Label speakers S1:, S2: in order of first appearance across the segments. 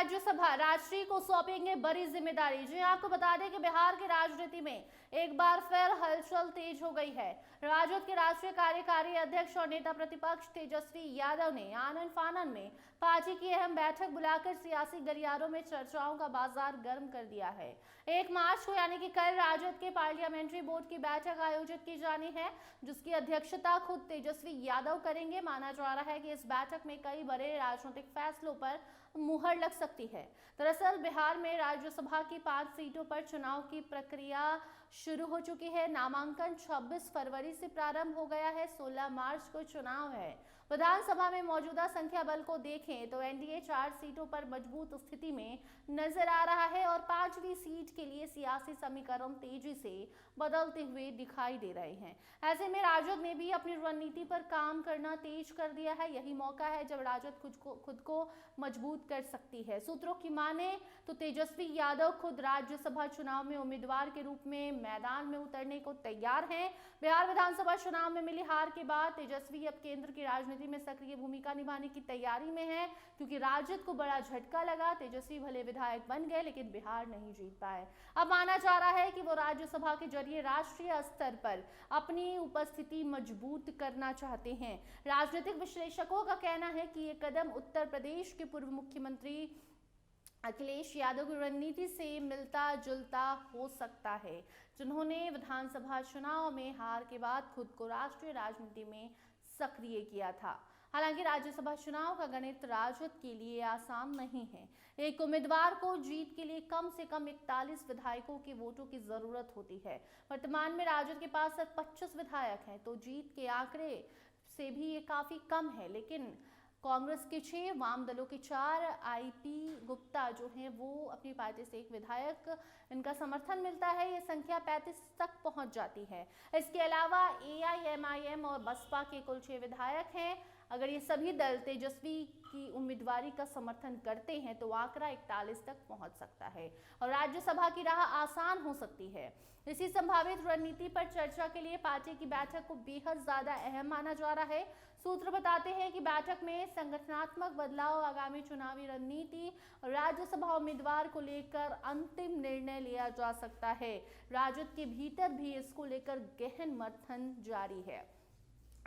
S1: राज्यसभा राष्ट्रीय को सौंपेंगे बड़ी जिम्मेदारी। जी आपको बता दें कि बिहार की राजनीति में एक बार फिर हलचल तेज हो गई है। राजद के राष्ट्रीय कार्यकारी अध्यक्ष और नेता प्रतिपक्ष तेजस्वी यादव ने आनन फानन में पार्टी की अहम बैठक बुलाकर सियासी गलियारों में चर्चाओं का बाजार गर्म कर दिया है। 1 मार्च को यानी कि कल राजद के पार्लियामेंट्री बोर्ड की बैठक आयोजित की जानी है, जिसकी अध्यक्षता खुद तेजस्वी यादव करेंगे। माना जा रहा है कि इस बैठक में कई बड़े राजनीतिक फैसलों पर मुहर लग सकती है। दरअसल बिहार में राज्यसभा की 5 सीटों पर चुनाव की प्रक्रिया शुरू हो चुकी है। नामांकन 26 फरवरी से प्रारंभ हो गया है। 16 मार्च को चुनाव है। विधानसभा में मौजूदा संख्या बल को देखें तो एनडीए 4 सीटों पर मजबूत स्थिति में नजर आ रहा है और 5वीं सीट के लिए सियासी समीकरण तेजी से बदलते हुए दिखाई दे रहे हैं। ऐसे में राजद ने भी अपनी रणनीति पर काम करना तेज कर दिया है। यही मौका है जब राजद खुद को मजबूत कर सकती है। सूत्रों की माने तो तेजस्वी यादव खुद राज्यसभा चुनाव में उम्मीदवार के रूप में मैदान में उतरने को तैयार हैं। बिहार विधानसभा चुनाव में मिली हार के बाद तेजस्वी अब केंद्र की राजनीति में सक्रिय भूमिका निभाने की तैयारी में है, क्योंकि राजद को बड़ा झटका लगा। तेजस्वी भले विधायक बन गए लेकिन बिहार नहीं जीत पाए। अब माना जा रहा है कि वो राज्यसभा के जरिए राष्ट्रीय स्तर पर अपनी उपस्थिति मजबूत करना चाहते हैं। राजनीतिक विश्लेषकों का कहना है कि ये कदम उत्तर प्रदेश के पूर्व मुख्यमंत्री अखिलेश यादव की रणनीति से मिलता जुलता हो सकता है, जिन्होंने विधानसभा चुनाव में हार के बाद खुद को राष्ट्रीय राजनीति में सक्रिय किया था। हालांकि राज्यसभा चुनाव का गणित राजद के लिए आसान नहीं है। एक उम्मीदवार को जीत के लिए कम से कम 41 विधायकों के वोटों की जरूरत होती है। वर्तमान में राजद के पास सिर्फ 25 विधायक हैं, तो जीत के आंकड़े से भी ये काफी कम है। लेकिन कांग्रेस के 6, वाम दलों के 4, आईपी गुप्ता जो हैं वो अपनी पार्टी से 1 विधायक इनका समर्थन मिलता है। ये संख्या 35 तक पहुंच जाती है। इसके अलावा एआईएमआईएम और बसपा के कुल 6 विधायक हैं। अगर ये सभी दल तेजस्वी की उम्मीदवारी का समर्थन करते हैं तो आंकड़ा 41 तक पहुंच सकता है और राज्यसभा की राह आसान हो सकती है। इसी संभावित रणनीति पर चर्चा के लिए पार्टी की बैठक को बेहद ज्यादा अहम माना जा रहा है। सूत्र बताते हैं कि बैठक में संगठनात्मक बदलाव, आगामी चुनावी रणनीति और राज्यसभा उम्मीदवार को लेकर अंतिम निर्णय लिया जा सकता है। राजद के भीतर भी इसको लेकर गहन मंथन जारी है।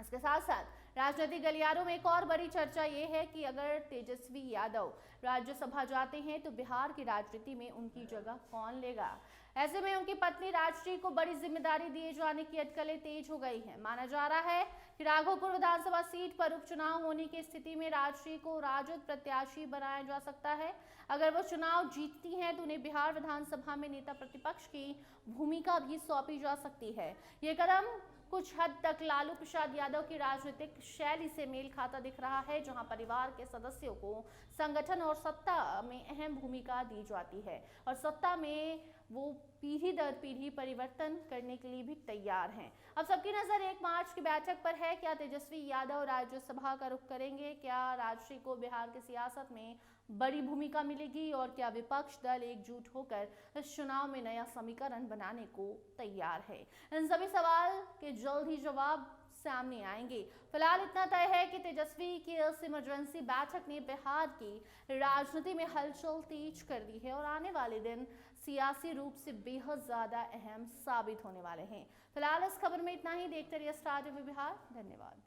S1: इसके साथ साथ राजनीतिक गलियारों में एक और बड़ी चर्चा ये है कि अगर तेजस्वी यादव राज्यसभा जाते हैं तो बिहार की राजनीति में उनकी जगह कौन लेगा। ऐसे में उनकी पत्नी राजश्री को बड़ी जिम्मेदारी दिए जाने की अटकलें तेज हो गई हैं। माना जा रहा है कि राघोपुर विधानसभा सीट पर उपचुनाव होने की स्थिति में राजश्री को राजद प्रत्याशी बनाया जा सकता है। अगर वो चुनाव जीतती हैं तो उन्हें बिहार विधानसभा में नेता प्रतिपक्ष की भूमिका भी सौंपी जा सकती है। ये कदम कुछ हद तक लालू प्रसाद यादव की राजनीतिक शैली से मेल खाता दिख रहा है, जहां परिवार के सदस्यों को संगठन और सत्ता में अहम भूमिका दी जाती है और सत्ता में वो पीढ़ी दर पीढ़ी परिवर्तन करने के लिए भी तैयार हैं। अब सबकी नजर 1 मार्च की बैठक पर है। क्या तेजस्वी यादव राज्यसभा का रुख करेंगे? क्या राजश्री को बिहार की सियासत में बड़ी भूमिका मिलेगी और क्या विपक्ष दल एकजुट होकर इस चुनाव में नया समीकरण बनाने को तैयार है? इन सभी सवाल के जल्द ही जवाब सामने आएंगे। फिलहाल इतना तय है कि तेजस्वी की इस इमरजेंसी बैठक ने बिहार की राजनीति में हलचल तेज कर दी है और आने वाले दिन सियासी रूप से बेहद ज्यादा अहम साबित होने वाले हैं। फिलहाल इस खबर में इतना ही। देखते रहिए स्टार टीवी बिहार। धन्यवाद।